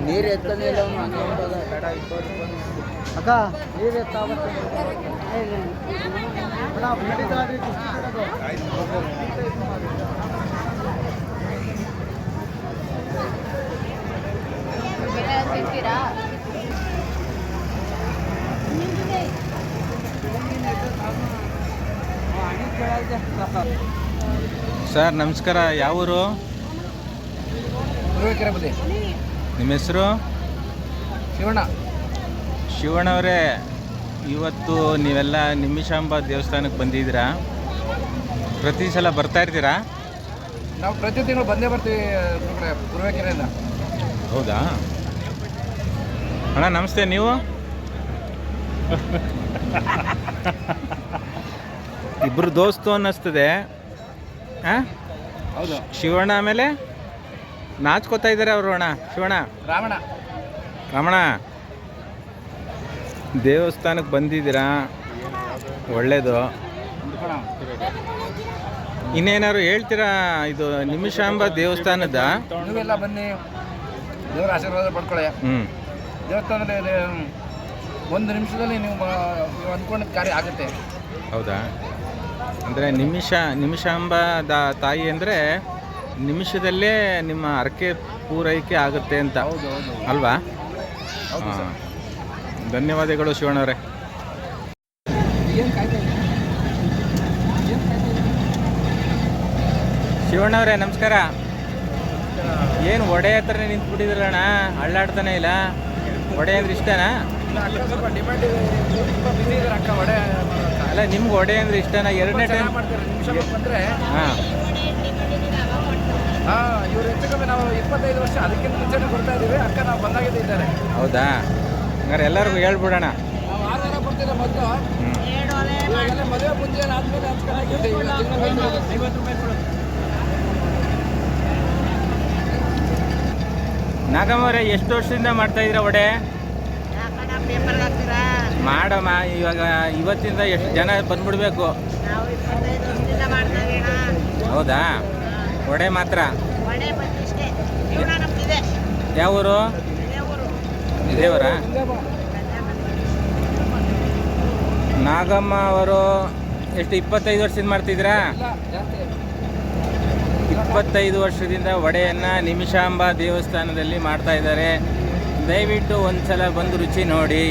ನೀರು ಎತ್ತದಿಲ್ಲ ಅಕ್ಕ, ನೀರು ಎತ್ತಾಗುತ್ತೆ. ಸರ್ ನಮಸ್ಕಾರ, ಯಾವ ಊರು? ನಿಮ್ಮ ಹೆಸರು? ಶಿವಣ್ಣ ಅವರೇ, ಇವತ್ತು ನೀವೆಲ್ಲ ನಿಮಿಷಾಂಬ ದೇವಸ್ಥಾನಕ್ಕೆ ಬಂದಿದ್ದೀರಾ? ಪ್ರತಿ ಸಲ ಬರ್ತಾ ಇರ್ತೀರಾ? ನಾವು ಪ್ರತಿ ತಿಂಗಳು ಬಂದೇ ಬರ್ತೀವಿ ಪೂರ್ವಕೆರೆಯಿಂದ. ಹೌದಾ ಅಣ್ಣ, ನಮಸ್ತೆ. ನೀವು ಇಬ್ಬರು ದೋಸ್ತು ಅನ್ನಿಸ್ತದೆ. ಹಾಂ, ಹೌದು. ಶಿವಣ್ಣ ಆಮೇಲೆ ನಾಚ್ಕೋತಾ ಇದ್ದಾರೆ ಅವರು. ಅಣ್ಣ ಶಿವಣ್ಣ, ರಮಣ, ದೇವಸ್ಥಾನಕ್ಕೆ ಬಂದಿದ್ದೀರಾ, ಒಳ್ಳೇದು. ಇನ್ನೇನಾದ್ರು ಹೇಳ್ತೀರಾ? ಇದು ನಿಮಿಷಾಂಬ ದೇವಸ್ಥಾನದ ನೀವೆಲ್ಲ ಬನ್ನಿ, ದೇವರ ಆಶೀರ್ವಾದ ಪಡ್ಕೊಳ್ಳಿ. ದೇವಸ್ಥಾನದಲ್ಲಿ ಒಂದು ನಿಮಿಷದಲ್ಲಿ ನೀವು ಅಂದ್ಕೊಂಡ ಕಾರ್ಯ ಆಗುತ್ತೆ. ಹೌದಾ? ಅಂದರೆ ನಿಮಿಷಾಂಬ ತಾಯಿ ಅಂದರೆ ನಿಮಿಷದಲ್ಲೇ ನಿಮ್ಮ ಹರಕೆ ಪೂರೈಕೆ ಆಗುತ್ತೆ ಅಂತ. ಹೌದು ಹೌದು ಅಲ್ವಾ? ಹೌದು ಸರ್. ಧನ್ಯವಾದಗಳು ಶಿವಣ್ಣವರೇ. ಶಿವಣ್ಣವರೇ ನಮಸ್ಕಾರ. ಏನು ಒಡೆ ಹತ್ರ ನಿಂತ್ಬಿಟ್ಟಿದ್ರಣ್ಣ, ಅಳ್ಳಾಡ್ತಾನೆ ಇಲ್ಲ. ಒಡೆ ಅಂದ್ರೆ ಇಷ್ಟನಾ? ಸ್ವಲ್ಪ ಡಿಮ್ಯಾಂಡ್ ಇದೆ, ತುಂಬ ಬಿಸಿ ಇದ್ದಾರೆ ಅಕ್ಕ. ಒಡೆ ಅಲ್ಲ, ನಿಮ್ಗೆ ಒಡೆ ಅಂದ್ರೆ ಇಷ್ಟನಾ? ಎರಡನೇ ಟೈಮ್ ಮಾಡ್ತಾರೆ ನಿಮಿಷ ಬಂದರೆ. ಹಾಂ ಇವ್ರು ಹೆಚ್ಚು ಕಮ್ಮಿ ನಾವು 25 ವರ್ಷ ಅದಕ್ಕಿಂತ ಮುಂಚೆನೇ ಬರ್ತಾ ಇದ್ದೀವಿ ಅಕ್ಕ. ನಾವು ಬಂದಾಗಿದೆ ಇದ್ದಾರೆ. ಹೌದಾ? ಹಂಗಾರೆ ಎಲ್ಲರಿಗೂ ಹೇಳ್ಬಿಡೋಣ. ನಾವು 6 ವಾರ ಬರ್ತೀರ ಮೊದಲು. ಇವಾಗೆಲ್ಲ ಮದುವೆ ಮುಂಚೆ ಆದ್ಮೇಲೆ ಹಚ್ಕೊಂಡಾಗಿದೆ. 50 ರೂಪಾಯಿ ಕೊಡೋದು. ನಾಗಮ್ಮವ್ರೆ, ಎಷ್ಟು ವರ್ಷದಿಂದ ಮಾಡ್ತಾ ಇದ್ದೀರಾ ಒಡೆ? ಮಾಡಮ್ಮ, ಇವಾಗ ಇವತ್ತಿಂದ ಎಷ್ಟು ಜನ ಬಂದ್ಬಿಡ್ಬೇಕು? ಹೌದಾ? ಒಡೆ ಮಾತ್ರ? ಯಾವ ಊರು? ದೇವರ? ನಾಗಮ್ಮ ಅವರು ಎಷ್ಟು 25 ವರ್ಷದಿಂದ ಮಾಡ್ತಿದ್ದೀರಾ? 25 ವರ್ಷದಿಂದ ಒಡೆಯನ್ನು ನಿಮಿಷಾಂಬ ದೇವಸ್ಥಾನದಲ್ಲಿ ಮಾಡ್ತಾ ಇದ್ದಾರೆ. ದಯವಿಟ್ಟು ಒಂದು ಸಲ ಬಂದು ರುಚಿ ನೋಡಿ.